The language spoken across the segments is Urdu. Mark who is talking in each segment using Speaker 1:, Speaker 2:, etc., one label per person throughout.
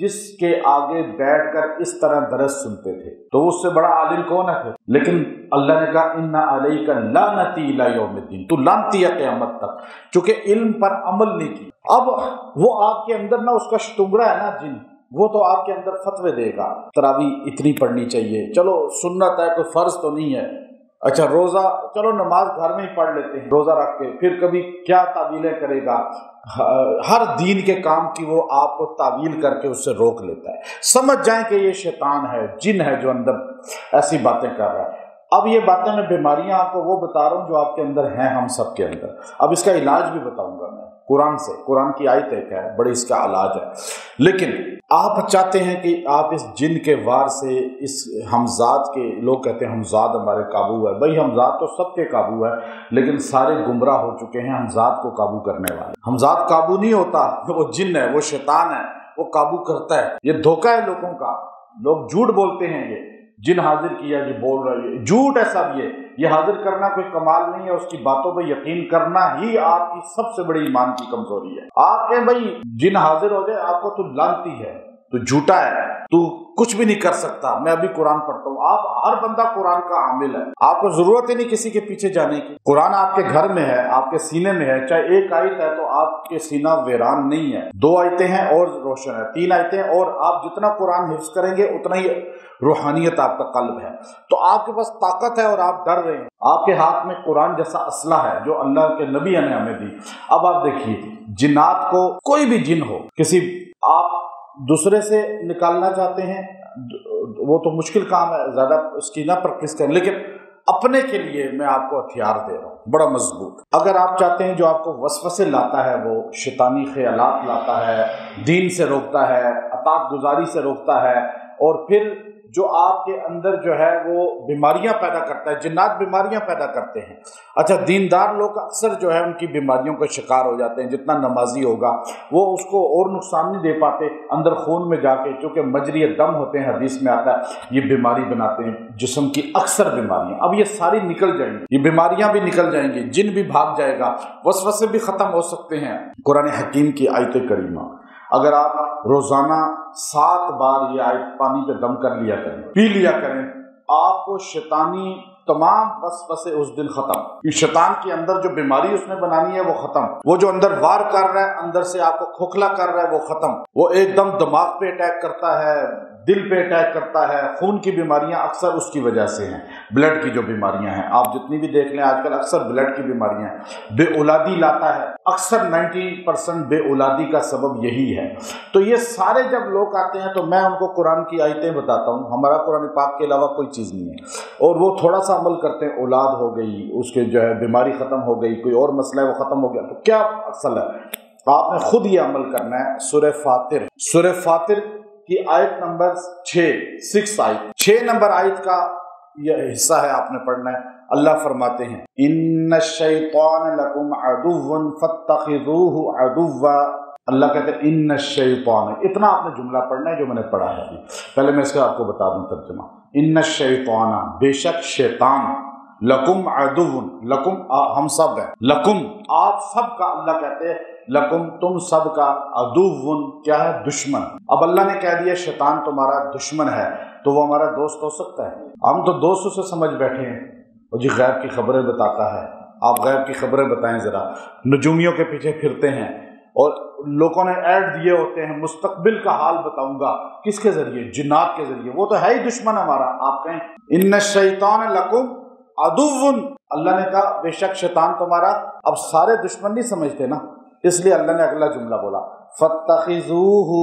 Speaker 1: جس کے آگے بیٹھ کر اس طرح درس سنتے تھے تو اس سے بڑا عالم کون ہے؟ لیکن اللہ نے کہا ان علیک لعنتی الی یوم الدین، تو لعنتی ہے قیامت تک، چونکہ علم پر عمل نہیں کی۔ اب وہ آپ کے اندر نا اس کا شتنگڑا ہے نا جن، وہ تو آپ کے اندر فتوے دے گا، تراویح اتنی پڑھنی چاہیے، چلو سنت ہے کوئی فرض تو نہیں ہے، اچھا روزہ چلو نماز گھر میں ہی پڑھ لیتے ہیں روزہ رکھ کے، پھر کبھی کیا تعویلیں کرے گا، ہر دین کے کام کی وہ آپ کو تعویل کر کے اس سے روک لیتا ہے۔ سمجھ جائیں کہ یہ شیطان ہے، جن ہے جو اندر ایسی باتیں کر رہا ہے۔ اب یہ باتیں میں بیماریاں آپ کو وہ بتا رہا ہوں جو آپ کے اندر ہیں، ہم سب کے اندر۔ اب اس کا علاج بھی بتاؤں گا میں قرآن سے، قرآن کی آیت ایک ہے بڑی، اس کا علاج ہے۔ لیکن آپ چاہتے ہیں کہ آپ اس جن کے وار سے، اس ہمزاد کے، لوگ کہتے ہیں ہمزاد ہمارے قابو ہے، بھائی ہمزاد تو سب کے قابو ہے، لیکن سارے گمراہ ہو چکے ہیں ہمزاد کو قابو کرنے والے۔ ہمزاد قابو نہیں ہوتا، وہ جن ہے، وہ شیطان ہے، وہ قابو کرتا ہے۔ یہ دھوکہ ہے لوگوں کا، لوگ جھوٹ بولتے ہیں، یہ جن حاضر کیا جی بول رہے ہیں، جھوٹ ہے سب۔ یہ حاضر کرنا کوئی کمال نہیں ہے، اس کی باتوں پہ یقین کرنا ہی آپ کی سب سے بڑی ایمان کی کمزوری ہے۔ آپ کہیں بھائی جن حاضر ہو جائے، آپ کو تو لعنتی ہے، تو جھوٹا ہے، تو کچھ بھی نہیں کر سکتا۔ میں ابھی قرآن پڑھتا ہوں، آپ ہر بندہ قرآن کا عامل ہے، آپ کو ضرورت ہی نہیں کسی کے پیچھے جانے کی۔ قرآن آپ کے گھر میں ہے، آپ کے سینے میں ہے، چاہے ایک آیت ہے تو آپ کے سینہ ویران نہیں ہے، 2 آیتیں ہیں اور روشن ہے، 3 آیتیں، اور آپ جتنا قرآن حفظ کریں گے اتنا ہی روحانیت آپ کا قلب ہے، تو آپ کے پاس طاقت ہے اور آپ ڈر رہے ہیں۔ آپ کے ہاتھ میں قرآن جیسا اسلحہ ہے جو اللہ کے نبی نے ہمیں دی۔ اب آپ دیکھیے، جنات کو، کوئی بھی جن ہو، کسی آپ دوسرے سے نکالنا چاہتے ہیں، وہ تو مشکل کام ہے، زیادہ اس کی نہ پریکٹس کریں، لیکن اپنے کے لیے میں آپ کو ہتھیار دے رہا ہوں بڑا مضبوط۔ اگر آپ چاہتے ہیں جو آپ کو وسوسے لاتا ہے، وہ شیطانی خیالات لاتا ہے، دین سے روکتا ہے، اطاعت گزاری سے روکتا ہے، اور پھر جو آپ کے اندر جو ہے وہ بیماریاں پیدا کرتا ہے، جنات بیماریاں پیدا کرتے ہیں۔ اچھا، دیندار لوگ اکثر جو ہے ان کی بیماریوں کا شکار ہو جاتے ہیں، جتنا نمازی ہوگا وہ اس کو اور نقصان نہیں دے پاتے، اندر خون میں جا کے، چونکہ مجری دم ہوتے ہیں، حدیث میں آتا ہے، یہ بیماری بناتے ہیں جسم کی اکثر بیماریاں۔ اب یہ ساری نکل جائیں گی، یہ بیماریاں بھی نکل جائیں گی، جن بھی بھاگ جائے گا، وسوسے بھی ختم ہو سکتے ہیں۔ قرآن حکیم کی آیت کریمہ، اگر آپ روزانہ 7 بار یہ آیت پانی پہ دم کر لیا کریں، پی لیا کریں، آپ کو شیطانی تمام وسوسے اس دن ختم۔ شیطان کے اندر جو بیماری اس نے بنانی ہے وہ ختم، وہ جو اندر وار کر رہا ہے، اندر سے آپ کو کھوکھلا کر رہا ہے وہ ختم، وہ ایک دم دماغ پہ اٹیک کرتا ہے، دل پہ اٹیک کرتا ہے، خون کی بیماریاں اکثر اس کی وجہ سے ہیں، بلڈ کی جو بیماریاں ہیں، آپ جتنی بھی دیکھ لیں آج کل اکثر بلڈ کی بیماریاں ہیں، بے اولادی لاتا ہے، اکثر 90% بے اولادی کا سبب یہی ہے۔ تو یہ سارے جب لوگ آتے ہیں تو میں ان کو قرآن کی آیتیں بتاتا ہوں، ہمارا قرآن پاک کے علاوہ کوئی چیز نہیں ہے، اور وہ تھوڑا سا عمل کرتے ہیں، اولاد ہو گئی، اس کے جو ہے بیماری ختم ہو گئی، کوئی اور مسئلہ ہے وہ ختم ہو گیا، تو کیا اصل ہے؟ آپ نے خود یہ عمل کرنا ہے۔ سورہ فاطر کی آیت نمبر 6 آیت، 6 نمبر آیت کا یہ حصہ ہے، آپ نے پڑھنا ہے۔ اللہ فرماتے ہیں ان الشیطان لکم عدو فاتخذوہ عدوا، اللہ کہتے ہیں ان الشیطان، اتنا آپ نے جملہ پڑھنا ہے جو میں نے پڑھا ہے۔ پہلے میں اس کا آپ کو بتا دوں ترجمہ، ان الشیطان، بے شک شیطان، لکم عدو، لکم ہم سب ہیں، لکم آپ سب کا، اللہ کہتے ہیں لکم تم سب کا، عدو کیا ہے؟ دشمن۔ اب اللہ نے کہہ دیا شیطان تمہارا دشمن ہے، تو وہ ہمارا دوست ہو سکتا ہے؟ ہم تو دوستوں سے سمجھ بیٹھے ہیں، اور جی غیب کی خبریں بتاتا ہے، آپ غیب کی خبریں بتائیں ذرا، نجومیوں کے پیچھے پھرتے ہیں، اور لوگوں نے ایڈ دیے ہوتے ہیں مستقبل کا حال بتاؤں گا، کس کے ذریعے؟ جنات کے ذریعے، وہ تو ہے ہی دشمن ہمارا۔ آپ کہیں ان الشیطان لکم عدو، اللہ نے کہا بے شک شیطان تمہارا، اب سارے دشمن نہیں سمجھتے نا، اس لیے اللہ نے اگلا جملہ بولا فاتخذوہ،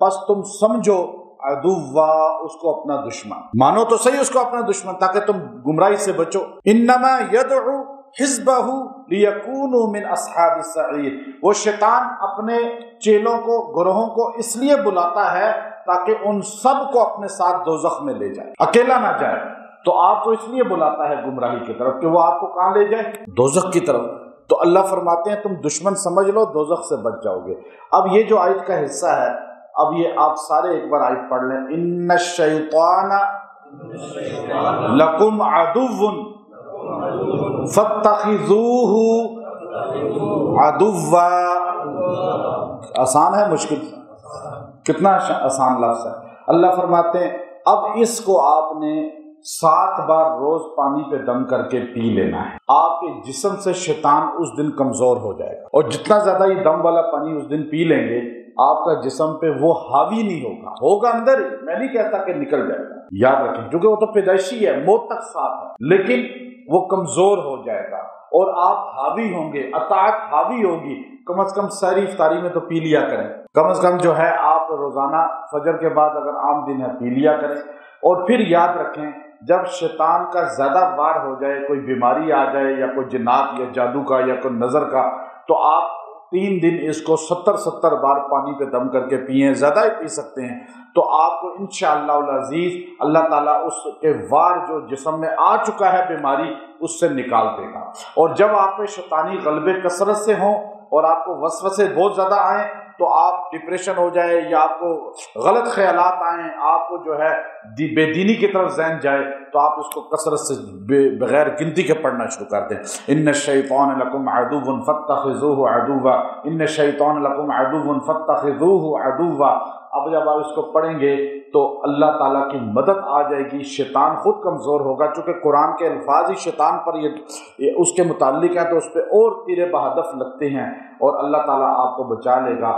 Speaker 1: پس تم سمجھو عدوا، اس کو اپنا دشمن مانو تو صحیح، اس کو اپنا دشمن، تاکہ تم گمراہی سے بچو۔ انما یدعو حزبہ لیکونوا من اصحاب السعیر، وہ شیطان اپنے چیلوں کو، گروہوں کو اس لیے بلاتا ہے تاکہ ان سب کو اپنے ساتھ دوزخ میں لے جائے، اکیلا نہ جائے۔ تو آپ کو اس لیے بلاتا ہے گمراہی کی طرف کہ وہ آپ کو کہاں لے جائے؟ دوزخ کی طرف۔ تو اللہ فرماتے ہیں تم دشمن سمجھ لو، دوزخ سے بچ جاؤ گے۔ اب یہ جو آیت کا حصہ ہے، اب یہ آپ سارے ایک بار آیت پڑھ لیں، ان الشیطان لکم عدو فاتخذوہ عدوا۔ آسان ہے مشکل؟ کتنا آسان لفظ ہے۔ اللہ فرماتے ہیں اب اس کو آپ نے 7 بار روز پانی پہ دم کر کے پی لینا ہے، آپ کے جسم سے شیطان اس دن کمزور ہو جائے گا، اور جتنا زیادہ یہ دم والا پانی اس دن پی لیں گے آپ کا جسم پہ وہ حاوی نہیں ہوگا اندر ہی، میں نہیں کہتا کہ نکل جائے گا، یاد رکھیں، کیونکہ وہ تو پیدائشی ہے، موت تک ساتھ ہے، لیکن وہ کمزور ہو جائے گا اور آپ حاوی ہوں گے، اطاعت حاوی ہوگی۔ کم از کم سحری افطاری میں تو پی لیا کریں، کم از کم جو ہے آپ روزانہ فجر کے بعد اگر عام دن ہے پی لیا کریں۔ اور پھر یاد رکھیں جب شیطان کا زیادہ وار ہو جائے، کوئی بیماری آ جائے یا کوئی جنات یا جادو کا یا کوئی نظر کا، تو آپ 3 دن اس کو 70 بار پانی پہ دم کر کے پئیں، زیادہ ہی پی سکتے ہیں، تو آپ کو انشاءاللہ العزیز اللہ تعالیٰ اس کے وار جو جسم میں آ چکا ہے بیماری اس سے نکال دے گا۔ اور جب آپ پہ شیطانی غلبے کثرت سے ہوں اور آپ کو وسوسے بہت زیادہ آئیں تو آپ ڈپریشن ہو جائے یا آپ کو غلط خیالات آئیں، آپ کو جو ہے بے دینی کی طرف ذہن جائے، تو آپ اس کو کثرت سے بغیر گنتی کے پڑھنا شروع کر دیں۔ ان الشیطان لکم عدو فاتخذوہ عدوا، ان الشیطان لکم عدو فاتخذوہ عدوا۔ اب جب آپ اس کو پڑھیں گے تو اللہ تعالیٰ کی مدد آ جائے گی، شیطان خود کمزور ہوگا، چونکہ قرآن کے الفاظ ہی شیطان پر یہ اس کے متعلق ہیں، تو اس پہ اور تیر بہدف لگتے ہیں اور اللہ تعالیٰ آپ کو بچا لے گا۔